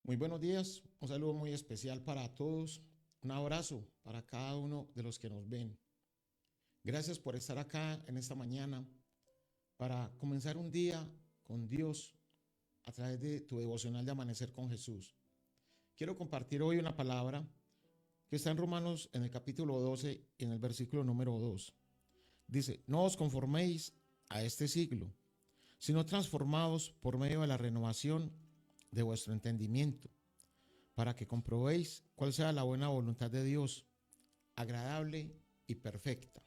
Muy buenos días, un saludo muy especial para todos, un abrazo para cada uno de los que nos ven. Gracias por estar acá en esta mañana para comenzar un día con Dios a través de tu devocional de Amanecer con Jesús. Quiero compartir hoy una palabra que está en Romanos en el capítulo 12 y en el versículo número 2. Dice, no os conforméis a este siglo, sino transformaos por medio de la renovación de vuestro entendimiento, para que comprobéis cuál sea la buena voluntad de Dios, agradable y perfecta.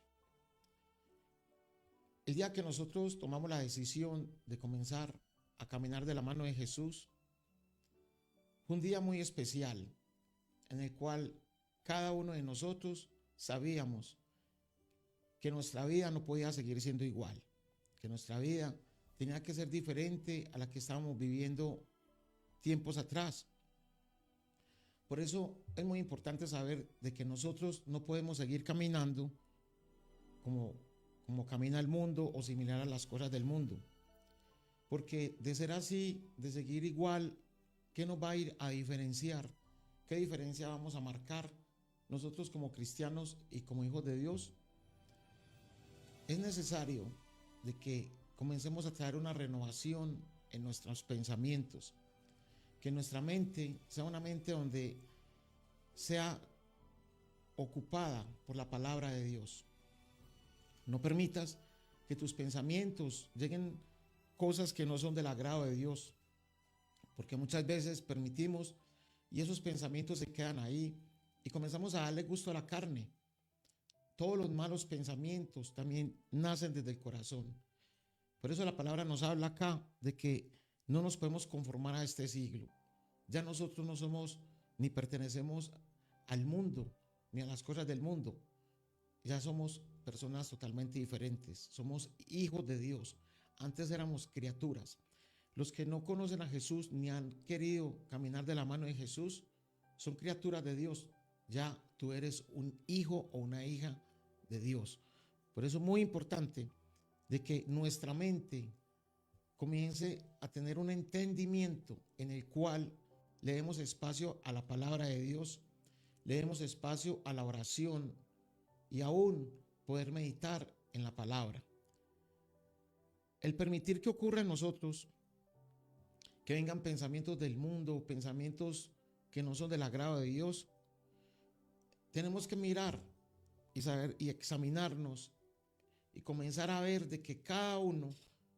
El día que nosotros tomamos la decisión de comenzar a caminar de la mano de Jesús, fue un día muy especial en el cual cada uno de nosotros sabíamos que nuestra vida no podía seguir siendo igual, que nuestra vida tenía que ser diferente a la que estábamos viviendo tiempos atrás. Por eso es muy importante saber de que nosotros no podemos seguir caminando como, como camina el mundo o similar a las cosas del mundo. Porque de ser así, de seguir igual, ¿qué nos va a ir a diferenciar? ¿Qué diferencia vamos a marcar nosotros como cristianos y como hijos de Dios? Es necesario de que comencemos a traer una renovación en nuestros pensamientos, que nuestra mente sea una mente donde sea ocupada por la palabra de Dios. No permitas que tus pensamientos lleguen cosas que no son del agrado de Dios, porque muchas veces permitimos y esos pensamientos se quedan ahí y comenzamos a darle gusto a la carne. Todos los malos pensamientos también nacen desde el corazón. Por eso la palabra nos habla acá de que no nos podemos conformar a este siglo. Ya nosotros no somos ni pertenecemos al mundo ni a las cosas del mundo. Ya somos personas totalmente diferentes. Somos hijos de Dios. Antes éramos criaturas. Los que no conocen a Jesús ni han querido caminar de la mano de Jesús son criaturas de Dios. Ya tú eres un hijo o una hija de Dios. Por eso es muy importante de que nuestra mente comience a tener un entendimiento en el cual le demos espacio a la palabra de Dios, le demos espacio a la oración y aún poder meditar en la palabra. El permitir que ocurra en nosotros, que vengan pensamientos del mundo, pensamientos que no son del agrado de Dios, tenemos que mirar y saber y examinarnos y comenzar a ver de que cada uno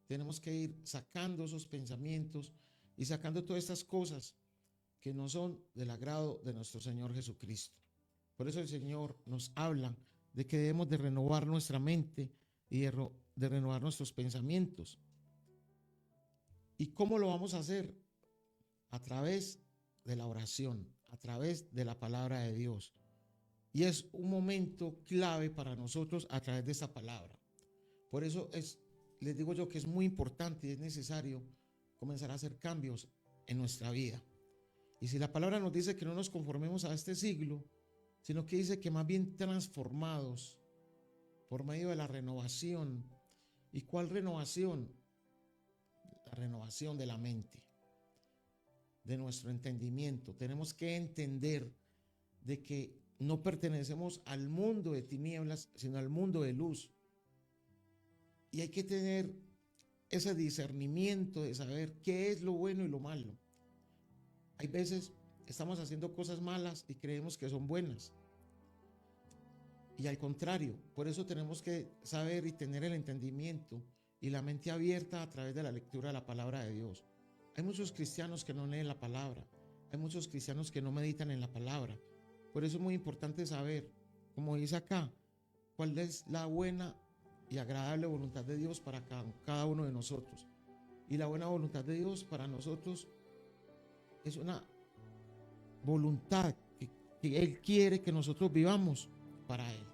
tenemos que ir sacando esos pensamientos y sacando todas estas cosas que no son del agrado de nuestro Señor Jesucristo. Por eso el Señor nos habla de que debemos de renovar nuestra mente y de renovar nuestros pensamientos. ¿Y cómo lo vamos a hacer? A través de la oración, a través de la palabra de Dios. Y es un momento clave para nosotros a través de esta palabra. Por eso les digo yo que es muy importante y es necesario comenzar a hacer cambios en nuestra vida. Y si la palabra nos dice que no nos conformemos a este siglo, sino que dice que más bien transformados por medio de la renovación. ¿Y cuál renovación? La renovación de la mente, de nuestro entendimiento. Tenemos que entender de que no pertenecemos al mundo de tinieblas, sino al mundo de luz. Y hay que tener ese discernimiento de saber qué es lo bueno y lo malo. Hay veces estamos haciendo cosas malas y creemos que son buenas. Y al contrario, por eso tenemos que saber y tener el entendimiento y la mente abierta a través de la lectura de la palabra de Dios. Hay muchos cristianos que no leen la palabra. Hay muchos cristianos que no meditan en la palabra. Por eso es muy importante saber, como dice acá, cuál es la buena y agradable voluntad de Dios para cada uno de nosotros. Y la buena voluntad de Dios para nosotros es una voluntad que Él quiere que nosotros vivamos para Él.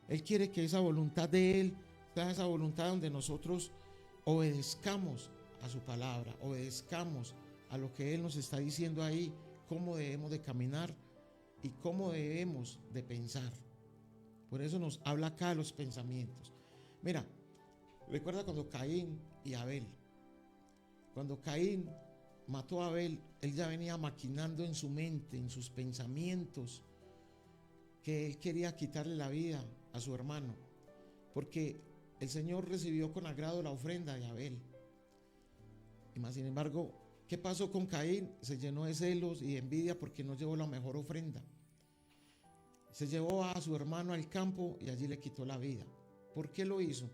Él quiere que esa voluntad de Él sea esa voluntad donde nosotros obedezcamos a su palabra, obedezcamos a lo que Él nos está diciendo ahí, cómo debemos de caminar y cómo debemos de pensar. Por eso nos habla acá de los pensamientos. Mira, recuerda cuando Caín y Abel, cuando Caín mató a Abel, él ya venía maquinando en su mente, en sus pensamientos, que él quería quitarle la vida a su hermano, porque el Señor recibió con agrado la ofrenda de Abel. Y más sin embargo, ¿qué pasó con Caín? Se llenó de celos y de envidia porque no llevó la mejor ofrenda. Se llevó a su hermano al campo y allí le quitó la vida. ¿Por qué lo hizo?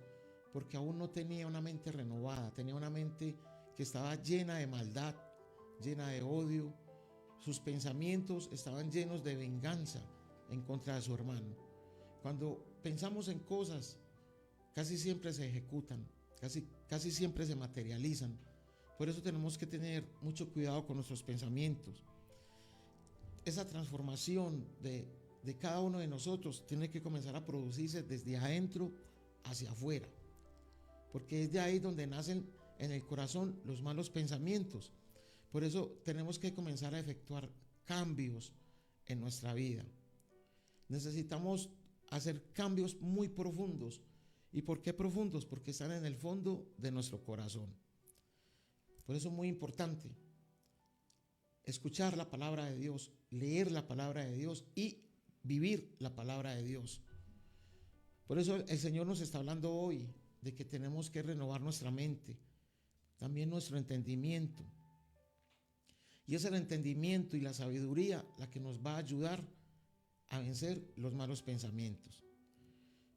Porque aún no tenía una mente renovada, tenía una mente que estaba llena de maldad, llena de odio. Sus pensamientos estaban llenos de venganza en contra de su hermano. Cuando pensamos en cosas, casi siempre se ejecutan, casi siempre se materializan. Por eso tenemos que tener mucho cuidado con nuestros pensamientos. Esa transformación de cada uno de nosotros tiene que comenzar a producirse desde adentro hacia afuera, porque es de ahí donde nacen en el corazón los malos pensamientos. Por eso tenemos que comenzar a efectuar cambios en nuestra vida. Necesitamos hacer cambios muy profundos. ¿Y por qué profundos? Porque están en el fondo de nuestro corazón. Por eso es muy importante escuchar la palabra de Dios, leer la palabra de Dios y vivir la palabra de Dios. Por eso el Señor nos está hablando hoy de que tenemos que renovar nuestra mente, también nuestro entendimiento. Y es el entendimiento y la sabiduría la que nos va a ayudar a vencer los malos pensamientos.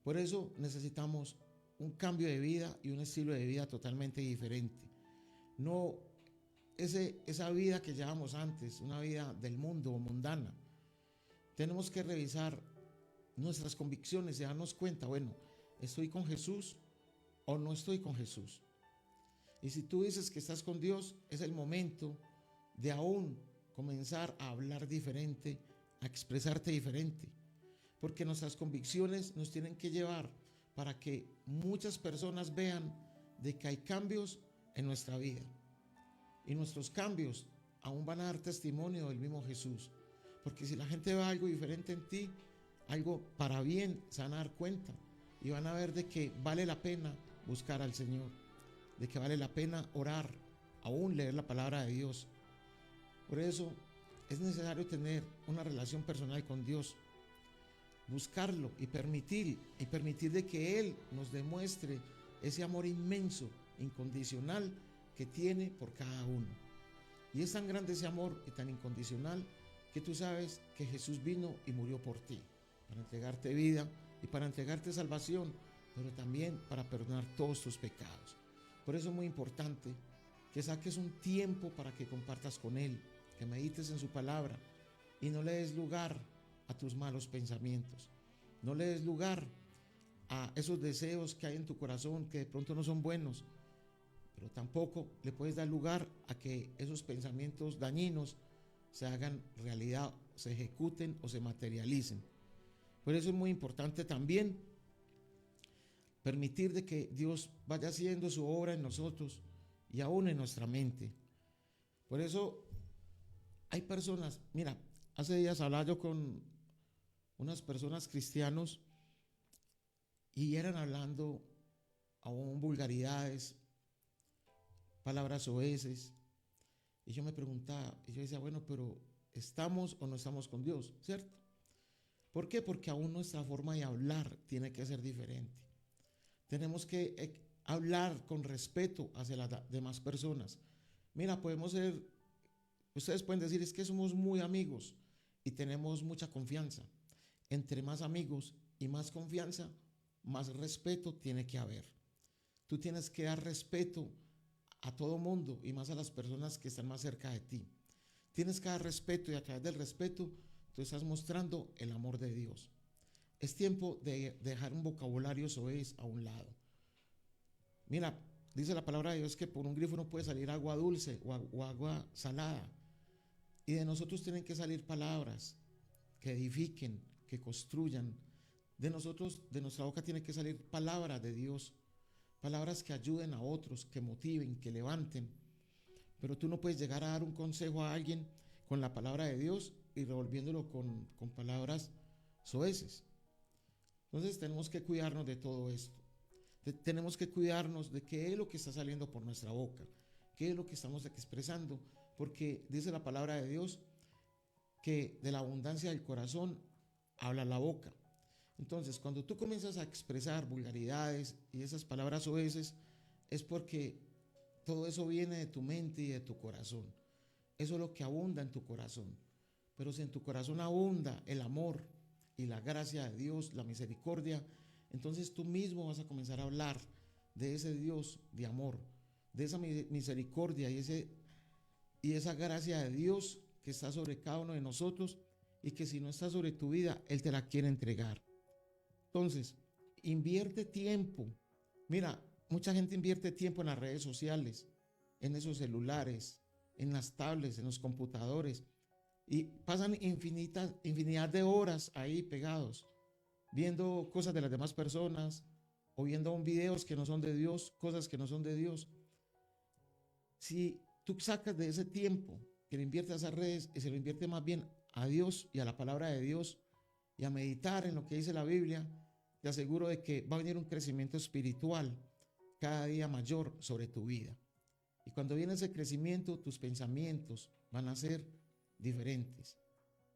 Por eso necesitamos un cambio de vida y un estilo de vida totalmente diferente. No esa vida que llevamos antes, una vida del mundo o mundana. Tenemos que revisar nuestras convicciones y darnos cuenta, bueno, ¿estoy con Jesús o no estoy con Jesús? Y si tú dices que estás con Dios, es el momento de aún comenzar a hablar diferente, a expresarte diferente, porque nuestras convicciones nos tienen que llevar para que muchas personas vean de que hay cambios en nuestra vida. Y nuestros cambios aún van a dar testimonio del mismo Jesús. Porque si la gente ve algo diferente en ti, algo para bien, se van a dar cuenta y van a ver de que vale la pena buscar al Señor, de que vale la pena orar, aún leer la palabra de Dios. Por eso es necesario tener una relación personal con Dios, buscarlo y permitir de que Él nos demuestre ese amor inmenso, incondicional que tiene por cada uno. Y es tan grande ese amor y tan incondicional que tú sabes que Jesús vino y murió por ti, para entregarte vida y para entregarte salvación, pero también para perdonar todos tus pecados. Por eso es muy importante que saques un tiempo para que compartas con Él, que medites en su palabra y no le des lugar a tus malos pensamientos. No le des lugar a esos deseos que hay en tu corazón que de pronto no son buenos, pero tampoco le puedes dar lugar a que esos pensamientos dañinos se hagan realidad, se ejecuten o se materialicen. Por eso es muy importante también permitir de que Dios vaya haciendo su obra en nosotros y aún en nuestra mente. Por eso hay personas, mira, hace días hablaba yo con unas personas cristianos y eran hablando aún vulgaridades, palabras oeces, y yo me preguntaba, y yo decía, bueno, pero ¿estamos o no estamos con Dios? ¿Cierto? ¿Por qué? Porque aún nuestra forma de hablar tiene que ser diferente. Tenemos que hablar con respeto hacia las demás personas. Mira, podemos ser, ustedes pueden decir, es que somos muy amigos y tenemos mucha confianza. Entre más amigos y más confianza, más respeto tiene que haber. Tú tienes que dar respeto a todo mundo y más a las personas que están más cerca de ti. Tienes que dar respeto y a través del respeto tú estás mostrando el amor de Dios. Es tiempo de dejar un vocabulario soez a un lado. Mira, dice la palabra de Dios que por un grifo no puede salir agua dulce o agua salada. Y de nosotros tienen que salir palabras que edifiquen, que construyan. De nosotros, de nuestra boca tiene que salir palabra de Dios. Palabras que ayuden a otros, que motiven, que levanten. Pero tú no puedes llegar a dar un consejo a alguien con la palabra de Dios y revolviéndolo con palabras soeces. Entonces tenemos que cuidarnos de todo esto. Tenemos que cuidarnos de qué es lo que está saliendo por nuestra boca, qué es lo que estamos expresando, porque dice la palabra de Dios que de la abundancia del corazón habla la boca. Entonces, cuando tú comienzas a expresar vulgaridades y esas palabras oeces, es porque todo eso viene de tu mente y de tu corazón. Eso es lo que abunda en tu corazón. Pero si en tu corazón abunda el amor y la gracia de Dios, la misericordia, entonces tú mismo vas a comenzar a hablar de ese Dios de amor, de esa misericordia y esa gracia de Dios que está sobre cada uno de nosotros y que si no está sobre tu vida, Él te la quiere entregar. Entonces, invierte tiempo. Mira, mucha gente invierte tiempo en las redes sociales, en esos celulares, en las tablets, en los computadores y pasan infinidad de horas ahí pegados, viendo cosas de las demás personas o viendo videos que no son de Dios, cosas que no son de Dios. Si tú sacas de ese tiempo que le inviertes a esas redes y se lo invierte más bien a Dios y a la palabra de Dios y a meditar en lo que dice la Biblia, te aseguro de que va a venir un crecimiento espiritual cada día mayor sobre tu vida. Y cuando viene ese crecimiento, tus pensamientos van a ser diferentes.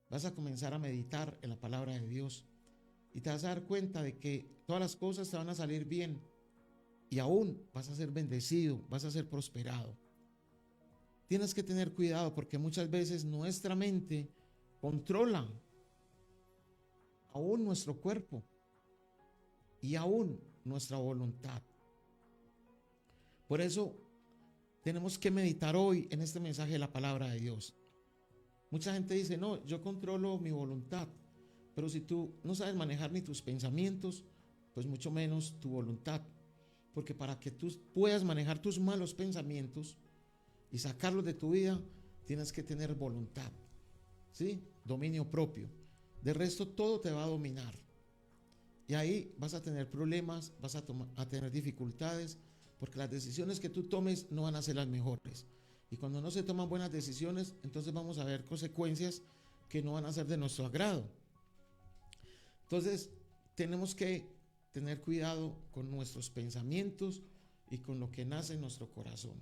Vas a comenzar a meditar en la palabra de Dios y te vas a dar cuenta de que todas las cosas te van a salir bien y aún vas a ser bendecido, vas a ser prosperado. Tienes que tener cuidado porque muchas veces nuestra mente controla aún nuestro cuerpo y aún nuestra voluntad. Por eso tenemos que meditar hoy en este mensaje de la palabra de Dios. Mucha gente dice, no, yo controlo mi voluntad, pero si tú no sabes manejar ni tus pensamientos, pues mucho menos tu voluntad. Porque para que tú puedas manejar tus malos pensamientos y sacarlos de tu vida, tienes que tener voluntad, ¿sí? Dominio propio. De resto, todo te va a dominar. Y ahí vas a tener problemas, vas a tener dificultades, porque las decisiones que tú tomes no van a ser las mejores. Y cuando no se toman buenas decisiones, entonces vamos a ver consecuencias que no van a ser de nuestro agrado. Entonces, tenemos que tener cuidado con nuestros pensamientos y con lo que nace en nuestro corazón.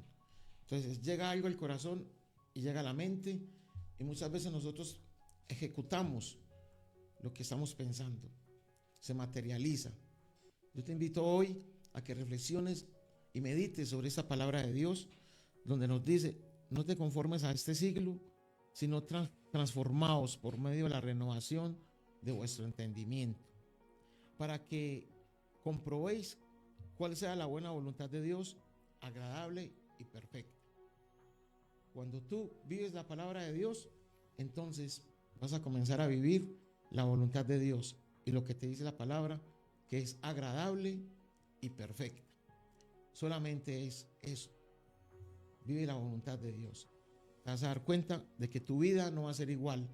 Entonces, llega algo al corazón y llega a la mente, y muchas veces nosotros ejecutamos lo que estamos pensando. Se materializa. Yo te invito hoy a que reflexiones y medites sobre esta palabra de Dios, donde nos dice, no te conformes a este siglo, sino transformaos por medio de la renovación de vuestro entendimiento, para que comprobéis cuál sea la buena voluntad de Dios, agradable y perfecta. Cuando tú vives la palabra de Dios, entonces vas a comenzar a vivir la voluntad de Dios y lo que te dice la palabra, que es agradable y perfecta. Solamente es eso. Vive la voluntad de Dios. Te vas a dar cuenta de que tu vida no va a ser igual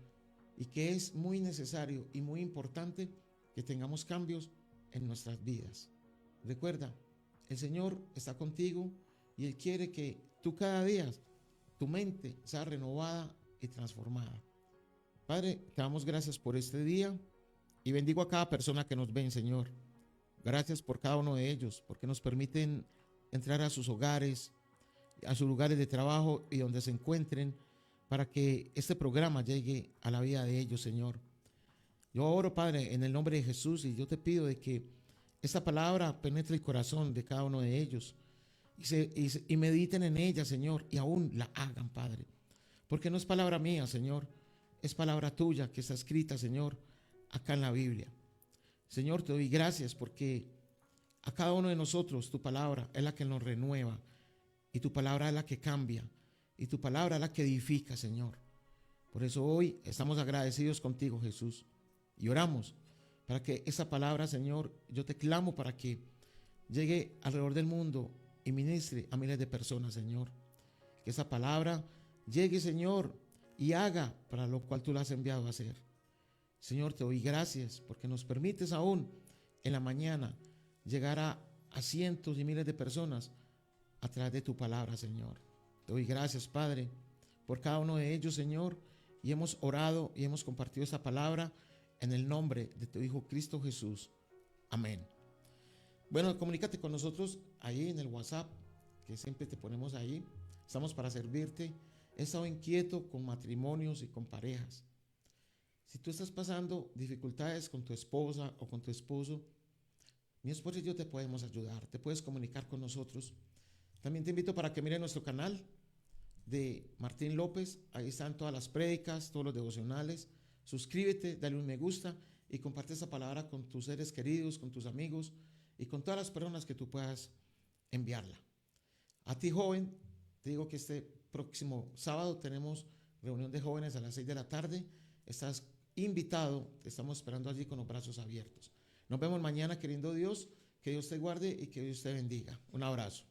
y que es muy necesario y muy importante que tengamos cambios en nuestras vidas. Recuerda, el Señor está contigo y Él quiere que tú cada día, tu mente sea renovada y transformada. Padre, te damos gracias por este día y bendigo a cada persona que nos ven, Señor. Gracias por cada uno de ellos, porque nos permiten entrar a sus hogares, a sus lugares de trabajo y donde se encuentren, para que este programa llegue a la vida de ellos, Señor. Yo oro, Padre, en el nombre de Jesús, y yo te pido de que esta palabra penetre el corazón de cada uno de ellos y mediten en ella, Señor, y aún la hagan, Padre. Porque no es palabra mía, Señor, es palabra tuya que está escrita, Señor, acá en la Biblia. Señor, te doy gracias porque a cada uno de nosotros tu palabra es la que nos renueva y tu palabra es la que cambia y tu palabra es la que edifica, Señor. Por eso hoy estamos agradecidos contigo, Jesús, y oramos para que esa palabra, Señor, yo te clamo para que llegue alrededor del mundo y ministre a miles de personas, Señor. Que esa palabra llegue, Señor, y haga para lo cual tú la has enviado a hacer. Señor, te doy gracias porque nos permites aún en la mañana llegar a cientos y miles de personas a través de tu palabra, Señor. Te doy gracias, Padre, por cada uno de ellos, Señor, y hemos orado y hemos compartido esta palabra en el nombre de tu Hijo Cristo Jesús. Amén. Bueno, comunícate con nosotros ahí en el WhatsApp que siempre te ponemos ahí. Estamos para servirte. He estado inquieto con matrimonios y con parejas. Si tú estás pasando dificultades con tu esposa o con tu esposo, mi esposa y yo te podemos ayudar, te puedes comunicar con nosotros. También te invito para que mires nuestro canal de Martín López, ahí están todas las prédicas, todos los devocionales. Suscríbete, dale un me gusta y comparte esta palabra con tus seres queridos, con tus amigos y con todas las personas que tú puedas enviarla. A ti, joven, te digo que este próximo sábado tenemos reunión de jóvenes a las 6 de la tarde. Estás invitado, te estamos esperando allí con los brazos abiertos. Nos vemos mañana, queriendo Dios, que Dios te guarde y que Dios te bendiga. Un abrazo.